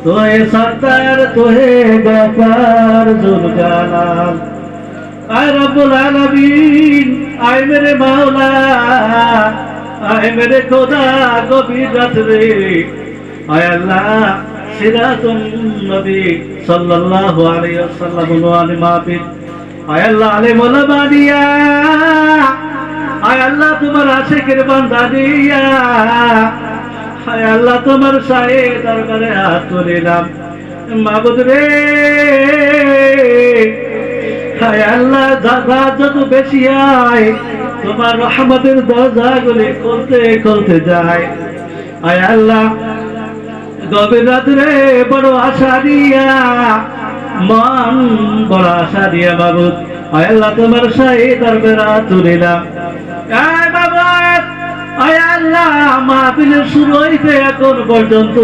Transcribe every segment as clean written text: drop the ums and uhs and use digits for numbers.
তোহে সত্তার তোহে গফার জুল জালাল। আয় রব্বুল আলামিন, আয় মেরে মাওলা, আয় মেরে খোদা, গভীর রাত রে আয় আল্লাহ সিরাতুন নবী সাল্লাল্লাহু আলাইহি ওয়াসাল্লাম ওয়ালি মাহফিল আয় আল্লাহ আলেম ওলামা দিয়া, আয় আল্লাহ তোমার আশিকের বান্দা দিয়া, আয় আল্লাহ তোমার শাহে দরবারে হাত তুলিলাম। মাবুদ রে, আয় আল্লাহ দাদা যত বেশি আয় তোমার রহমতের দরজাগুলি খুলতে খুলতে যায়। আয় আল্লাহ গভীর রাত্রে বড় আশা দিয়া, মন বড় আশা দিয়া মাবুদ আয় আল্লাহ তোমার শাহে দরবারে হাত তুলিলাম। আয় বাবা, আয় আল্লাহ মাহফিলের শুরু হইতে এখন পর্যন্ত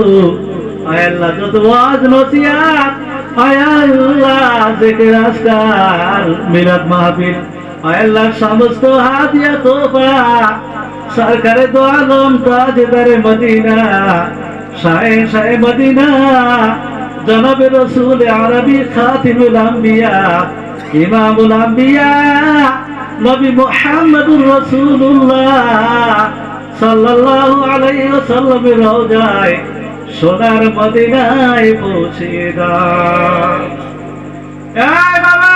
আয় আল্লাহ যত ওয়াজ নসিহত, আয় আল্লাহ জিকির আজকার মিলাদ মাহফিল, আয় আল্লাহ সমস্ত হাদিয়া তোফা সরকারে দো আলম তাজদারে মদিনা শাহে শাহে মদিনা জনাবে রসুল আরবি খাতিমুল আম্বিয়া ইমামুল আম্বিয়া নবী মুহাম্মদুর রাসূলুল্লাহ সাল্লাল্লাহু আলাইহি ওয়াসাল্লামের রওজায় সোনার মদিনায় পৌঁছে দাও। এই বাবা,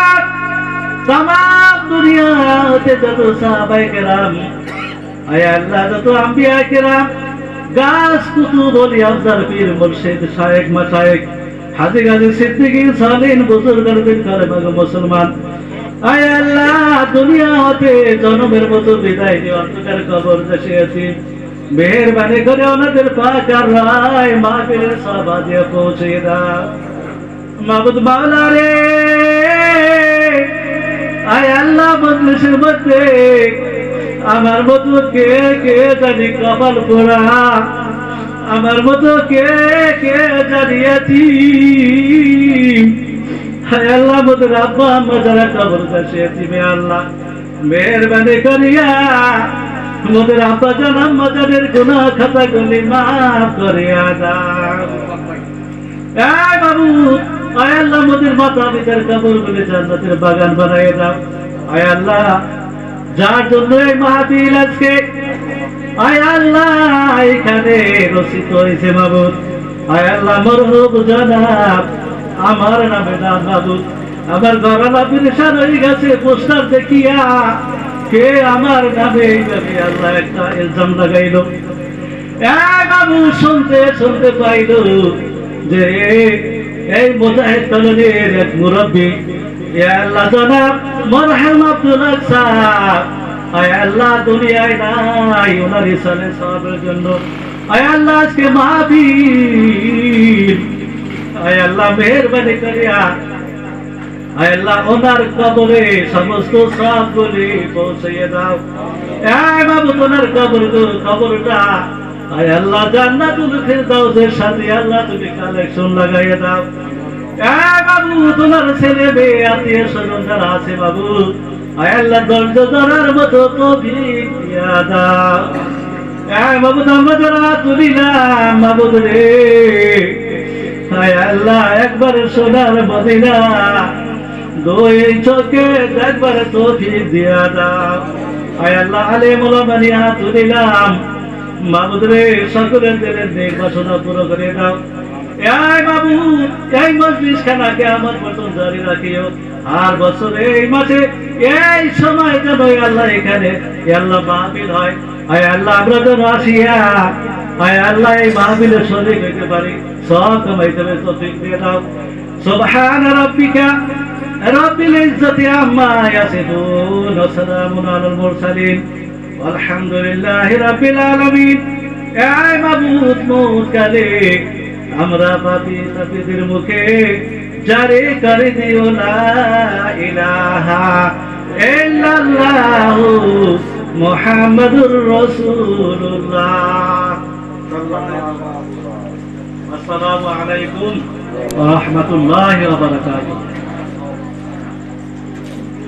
तमाम দুনিয়াতে যত সাহাবায়ে কেরাম, আয় আল্লাহ যত আম্বিয়া কেরাম, গাছ কুতুব ওলি আফজাল পীর মুর্শিদ শায়েখ মাশায়েখ হাজী গাজী সিদ্দিকী সালিন বুজুর্গদের কালেমাগো মুসলমান, আয় আল্লাহ দুনিয়া হতে জনমের মতো বিদায় দিয়ে অন্ধকার কবর দেশে আছি, মেহেরবানি করে ওনাদের পাক আর রায় মাহফিলের সাবাজে পৌঁছে দাও। মাবুদ মাওলা রে, আয় আল্লাহ মজলিসের মধ্যে আমার মতো কে কে জানি কপাল পোড়া, আমার মতো কে কে জানিয়াছি, হায় আল্লাহ মোদের আব্বা আম্মা যারা কবর কাছে দিবে আল্লাহ মেহেরবানি করিয়া মোদের আব্বা জান আম্মা যাদের গুনাহ খাতা গুলি মাফ করিয়া দাও। এই বাবু, আয় আল্লাহ মোদের মাতা পিতার কবর গুলি জান্নাতের বাগান বানাইয়া দাও। আয় আল্লাহ যার জন্য এই মাহফিল আজকে আয় আল্লাহ এখানে রচিত হয়েছে মাবুদ, আয় আল্লাহ মরহুম জনাব আমার নামে না মাবুদ, আমার গলাটা পেরেশান হয়ে গেছে পোস্টার দেখিয়া, কে আমার নামে এইভাবে আল্লাহ একটা ইলজাম লাগাইল। বাবু শুনতে শুনতে পাইল যে এই মুজাহিদ কলোনির এক মুরব্বী আল্লাহ জনাব মরহুম আব্দুল হক সাহেব, আয় আল্লাহ দুনিয়ায় নাই, ওনার ইসালে সওয়াবের জন্য আয় আল্লাহ আজকে মাহফিল, আয় আল্লাহ মেহেরবানি করিয়া আয় আল্লাহ ওনার কবরে সমস্ত সওয়াবগুলি পৌঁছিয়ে দাও। এই বাবু ওনার কবরটা আয় আল্লাহ জান্নাতুল ফিরদাউসের সাথে আল্লাহ তুমি কালেকশন লাগাইয়া দাও। এই বাবু তোমার ছেলে মেয়ে আত্মীয় স্বজন যারা আছে বাবু আয় আল্লাহ ধৈর্য ধরার মতো তৌফিক দিয়া দাও। এই বাবু আমরা যারা তুলিলাম মাবুদ রে, আয় আল্লাহ একবার সোনার মদিনা দুই চোখে একবার তৌফিক দিয়া দাও। আয় আল্লাহ আলেম ওলামা নিয়া তুলিলাম মাবুদ রে, সকলের দিলের নেক বাসনা পুরো করে দাও। এই বাবু এই মজলিস খানাকে আমার পর্যন্ত জারি রাখিও, আর বছরে এই মাসে এই সময় যেন আল্লাহ এখানে আল্লাহ মাহফিল হয়, আয় আল্লাহ আমরা যেন আসিয়া আয় আল্লাহ এই মাহফিলের শরীক হইতে পারি, সব কামাইতে হবে তৌফিক দিয়ে দাও। সুবহান রাব্বিকা রাব্বিল ইজ্জাতি আম্মা ইয়াসিফুন ওয়া সালামুন আলাল মুরসালিন আলহামদুলিল্লাহি রাব্বিল আলামিন। এই মাবুদ মুকালে আমরা পাপী তাপীদের মুখে জারি করে দিও লা ইলাহা ইল্লাল্লাহু মুহাম্মাদুর রাসূলুল্লাহ সাল্লাল্লাহু আলাইহি ওয়া সাল্লাম। আসসালামু আলাইকুম ওয়া রাহমাতুল্লাহি ওয়া বারাকাতুহু।